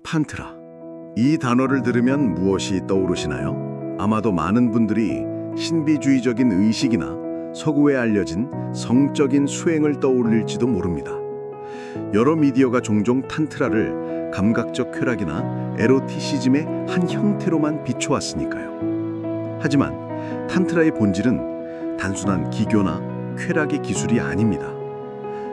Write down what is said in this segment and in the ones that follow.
탄트라. 이 단어를 들으면 무엇이 떠오르시나요? 아마도 많은 분들이 신비주의적인 의식이나 서구에 알려진 성적인 수행을 떠올릴지도 모릅니다. 여러 미디어가 종종 탄트라를 감각적 쾌락이나 에로티시즘의 한 형태로만 비춰왔으니까요. 하지만 탄트라의 본질은 단순한 기교나 쾌락의 기술이 아닙니다.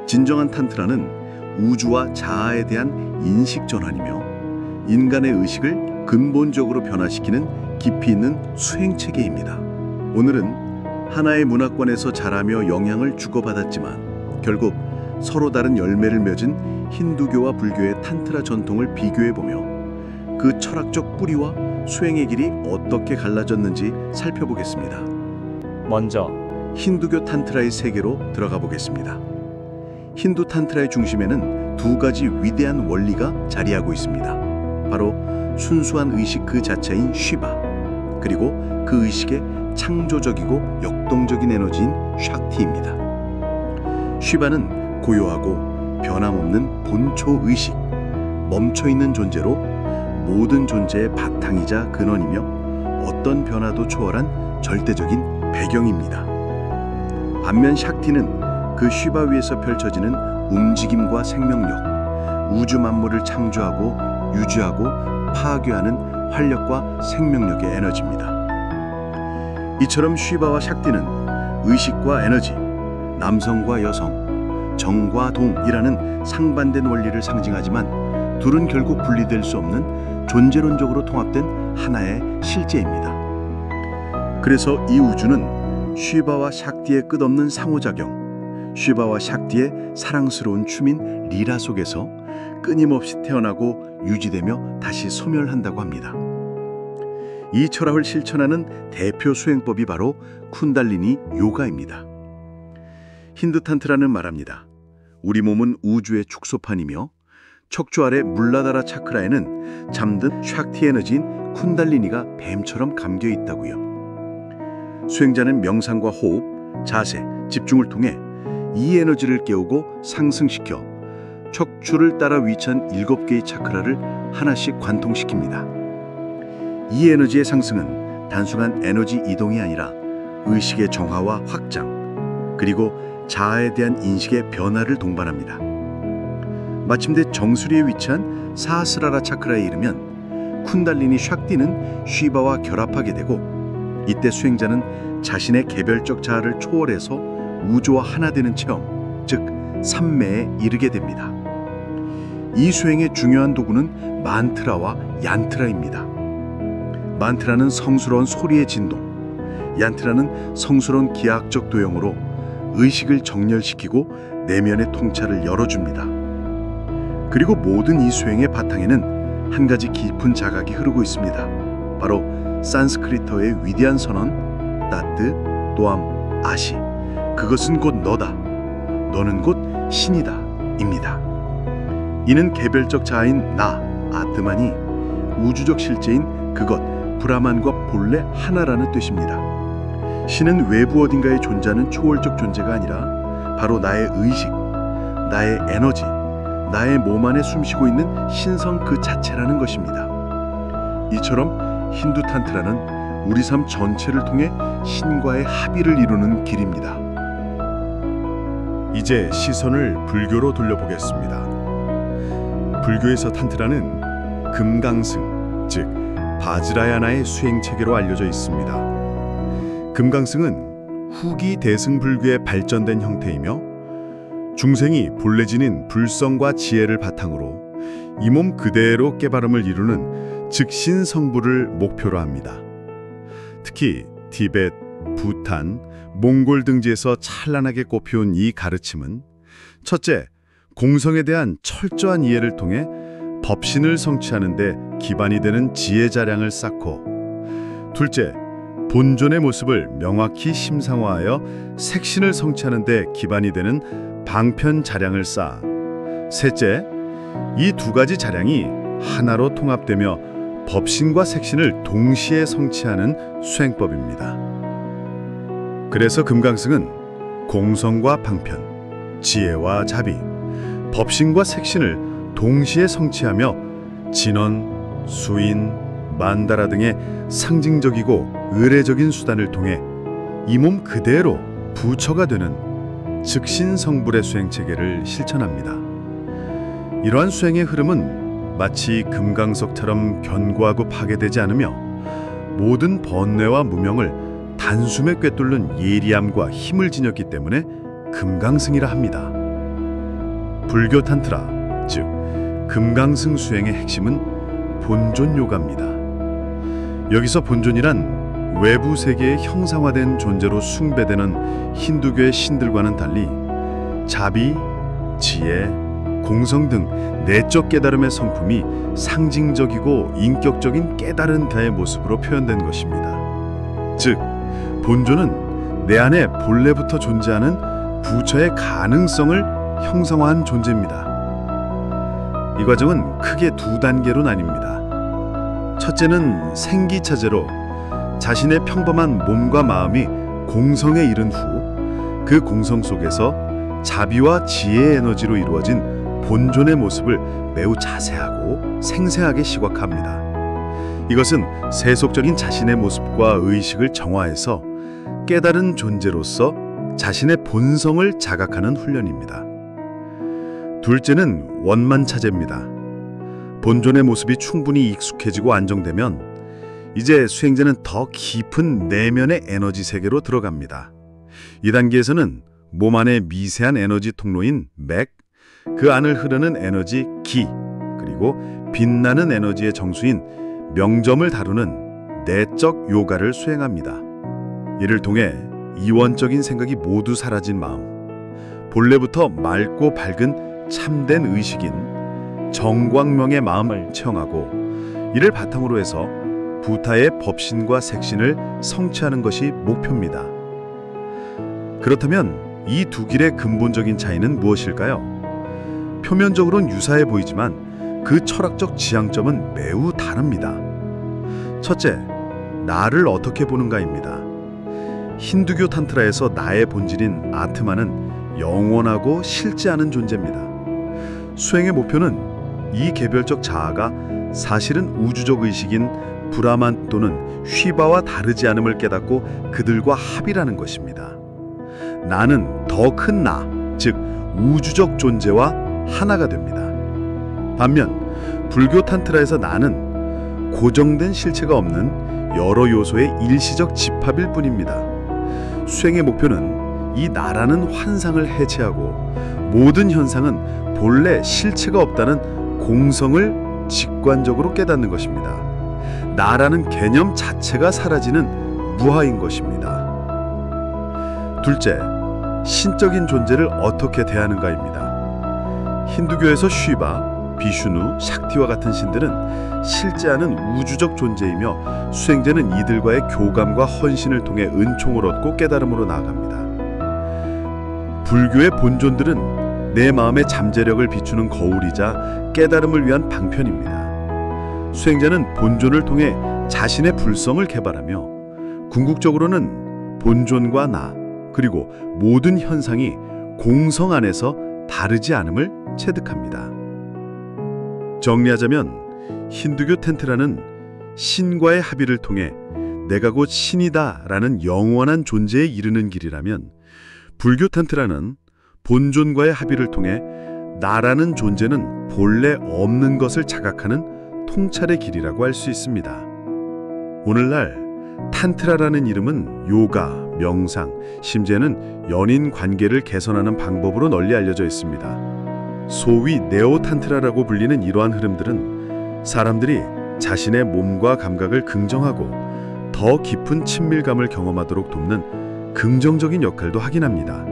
진정한 탄트라는 우주와 자아에 대한 인식 전환이며 인간의 의식을 근본적으로 변화시키는 깊이 있는 수행 체계입니다. 오늘은 하나의 문화권에서 자라며 영향을 주고받았지만 결국 서로 다른 열매를 맺은 힌두교와 불교의 탄트라 전통을 비교해보며 그 철학적 뿌리와 수행의 길이 어떻게 갈라졌는지 살펴보겠습니다. 먼저 힌두교 탄트라의 세계로 들어가 보겠습니다. 힌두 탄트라의 중심에는 두 가지 위대한 원리가 자리하고 있습니다. 바로 순수한 의식 그 자체인 쉬바, 그리고 그 의식의 창조적이고 역동적인 에너지인 샥티입니다. 쉬바는 고요하고 변함없는 본초 의식, 멈춰있는 존재로 모든 존재의 바탕이자 근원이며 어떤 변화도 초월한 절대적인 배경입니다. 반면 샥티는 그 쉬바 위에서 펼쳐지는 움직임과 생명력, 우주 만물을 창조하고 유지하고 파괴하는 활력과 생명력의 에너지입니다. 이처럼 쉬바와 샥티는 의식과 에너지, 남성과 여성, 정과 동이라는 상반된 원리를 상징하지만 둘은 결국 분리될 수 없는 존재론적으로 통합된 하나의 실제입니다. 그래서 이 우주는 쉬바와 샥티의 끝없는 상호작용, 쉬바와 샥티의 사랑스러운 춤인 리라 속에서 끊임없이 태어나고 유지되며 다시 소멸한다고 합니다. 이 철학을 실천하는 대표 수행법이 바로 쿤달리니 요가입니다. 힌두 탄트라는 말합니다. 우리 몸은 우주의 축소판이며 척추 아래 물라다라 차크라에는 잠든 샥티 에너지인 쿤달리니가 뱀처럼 감겨 있다고요. 수행자는 명상과 호흡, 자세, 집중을 통해 이 에너지를 깨우고 상승시켜 척추를 따라 위치한 7개의 차크라를 하나씩 관통시킵니다. 이 에너지의 상승은 단순한 에너지 이동이 아니라 의식의 정화와 확장, 그리고 자아에 대한 인식의 변화를 동반합니다. 마침내 정수리에 위치한 사하스라라 차크라에 이르면 쿤달리니 샥티는 쉬바와 결합하게 되고 이때 수행자는 자신의 개별적 자아를 초월해서 우주와 하나 되는 체험, 즉 삼매에 이르게 됩니다. 이 수행의 중요한 도구는 만트라와 얀트라입니다. 만트라는 성스러운 소리의 진동, 얀트라는 성스러운 기하학적 도형으로 의식을 정렬시키고 내면의 통찰을 열어줍니다. 그리고 모든 이 수행의 바탕에는 한 가지 깊은 자각이 흐르고 있습니다. 바로 산스크리트어의 위대한 선언, 따뜨, 또암, 아시, 그것은 곧 너다, 너는 곧 신이다 입니다. 이는 개별적 자아인 나, 아트만이 우주적 실제인 그것, 브라만과 본래 하나라는 뜻입니다. 신은 외부 어딘가에 존재하는 초월적 존재가 아니라 바로 나의 의식, 나의 에너지, 나의 몸 안에 숨쉬고 있는 신성 그 자체라는 것입니다. 이처럼 힌두 탄트라는 우리 삶 전체를 통해 신과의 합의를 이루는 길입니다. 이제 시선을 불교로 돌려보겠습니다. 불교에서 탄트라는 금강승, 즉 바지라야나의 수행 체계로 알려져 있습니다. 금강승은 후기 대승불교의 발전된 형태이며 중생이 본래 지닌 불성과 지혜를 바탕으로 이 몸 그대로 깨달음을 이루는 즉신성불을 목표로 합니다. 특히 티베트, 부탄, 몽골 등지에서 찬란하게 꽃피운 이 가르침은 첫째, 공성에 대한 철저한 이해를 통해 법신을 성취하는 데 기반이 되는 지혜 자량을 쌓고, 둘째, 본존의 모습을 명확히 심상화하여 색신을 성취하는 데 기반이 되는 방편 자량을 쌓아, 셋째, 이 두 가지 자량이 하나로 통합되며 법신과 색신을 동시에 성취하는 수행법입니다. 그래서 금강승은 공성과 방편, 지혜와 자비, 법신과 색신을 동시에 성취하며 진원, 수인, 만다라 등의 상징적이고 의례적인 수단을 통해 이 몸 그대로 부처가 되는 즉신성불의 수행 체계를 실천합니다. 이러한 수행의 흐름은 마치 금강석처럼 견고하고 파괴되지 않으며 모든 번뇌와 무명을 단숨에 꿰뚫는 예리함과 힘을 지녔기 때문에 금강승이라 합니다. 불교 탄트라, 즉 금강승 수행의 핵심은 본존 요가입니다. 여기서 본존이란 외부 세계의 형상화된 존재로 숭배되는 힌두교의 신들과는 달리 자비, 지혜, 공성 등 내적 깨달음의 성품이 상징적이고 인격적인 깨달은 자의 모습으로 표현된 것입니다. 즉, 본존은 내 안에 본래부터 존재하는 부처의 가능성을 형성화한 존재입니다. 이 과정은 크게 두 단계로 나뉩니다. 첫째는 생기차제로 자신의 평범한 몸과 마음이 공성에 이른 후 그 공성 속에서 자비와 지혜의 에너지로 이루어진 본존의 모습을 매우 자세하고 생생하게 시각합니다. 이것은 세속적인 자신의 모습과 의식을 정화해서 깨달은 존재로서 자신의 본성을 자각하는 훈련입니다. 둘째는 원만차제입니다. 본존의 모습이 충분히 익숙해지고 안정되면 이제 수행자는 더 깊은 내면의 에너지 세계로 들어갑니다. 이 단계에서는 몸 안의 미세한 에너지 통로인 맥, 그 안을 흐르는 에너지 기, 그리고 빛나는 에너지의 정수인 명점을 다루는 내적 요가를 수행합니다. 이를 통해 이원적인 생각이 모두 사라진 마음, 본래부터 맑고 밝은 참된 의식인 정광명의 마음을 체험하고 이를 바탕으로 해서 부타의 법신과 색신을 성취하는 것이 목표입니다. 그렇다면 이 두 길의 근본적인 차이는 무엇일까요? 표면적으로는 유사해 보이지만 그 철학적 지향점은 매우 다릅니다. 첫째, 나를 어떻게 보는가입니다. 힌두교 탄트라에서 나의 본질인 아트마는 영원하고 실제 않은 존재입니다. 수행의 목표는 이 개별적 자아가 사실은 우주적 의식인 브라만 또는 휘바와 다르지 않음을 깨닫고 그들과 합이라는 것입니다. 나는 더 큰 나, 즉 우주적 존재와 하나가 됩니다. 반면 불교 탄트라에서 나는 고정된 실체가 없는 여러 요소의 일시적 집합일 뿐입니다. 수행의 목표는 이 나라는 환상을 해체하고 모든 현상은 본래 실체가 없다는 공성을 직관적으로 깨닫는 것입니다. 나라는 개념 자체가 사라지는 무하인 것입니다. 둘째, 신적인 존재를 어떻게 대하는가입니다. 힌두교에서 쉬바, 비슈누, 샥티와 같은 신들은 실제하는 우주적 존재이며 수행자는 이들과의 교감과 헌신을 통해 은총을 얻고 깨달음으로 나아갑니다. 불교의 본존들은 내 마음의 잠재력을 비추는 거울이자 깨달음을 위한 방편입니다. 수행자는 본존을 통해 자신의 불성을 개발하며 궁극적으로는 본존과 나, 그리고 모든 현상이 공성 안에서 다르지 않음을 체득합니다. 정리하자면 힌두교 텐트라는 신과의 합의를 통해 내가 곧 신이다 라는 영원한 존재에 이르는 길이라면 불교 텐트라는 본존과의 합의를 통해 나라는 존재는 본래 없는 것을 자각하는 통찰의 길이라고 할 수 있습니다. 오늘날 탄트라라는 이름은 요가, 명상, 심지어는 연인 관계를 개선하는 방법으로 널리 알려져 있습니다. 소위 네오 탄트라라고 불리는 이러한 흐름들은 사람들이 자신의 몸과 감각을 긍정하고 더 깊은 친밀감을 경험하도록 돕는 긍정적인 역할도 하긴 합니다.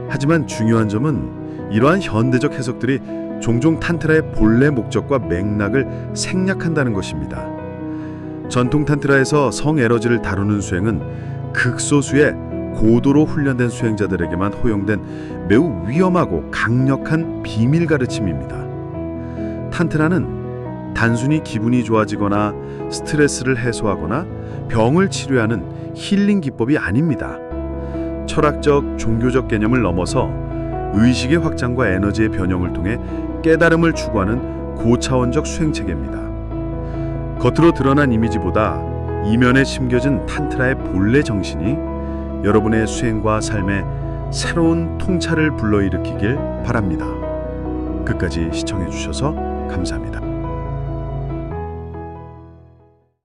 하지만 중요한 점은 이러한 현대적 해석들이 종종 탄트라의 본래 목적과 맥락을 생략한다는 것입니다. 전통 탄트라에서 성 에너지를 다루는 수행은 극소수의 고도로 훈련된 수행자들에게만 허용된 매우 위험하고 강력한 비밀 가르침입니다. 탄트라는 단순히 기분이 좋아지거나 스트레스를 해소하거나 병을 치료하는 힐링 기법이 아닙니다. 철학적, 종교적 개념을 넘어서 의식의 확장과 에너지의 변형을 통해 깨달음을 추구하는 고차원적 수행 체계입니다. 겉으로 드러난 이미지보다 이면에 심겨진 탄트라의 본래 정신이 여러분의 수행과 삶에 새로운 통찰을 불러일으키길 바랍니다. 끝까지 시청해 주셔서 감사합니다.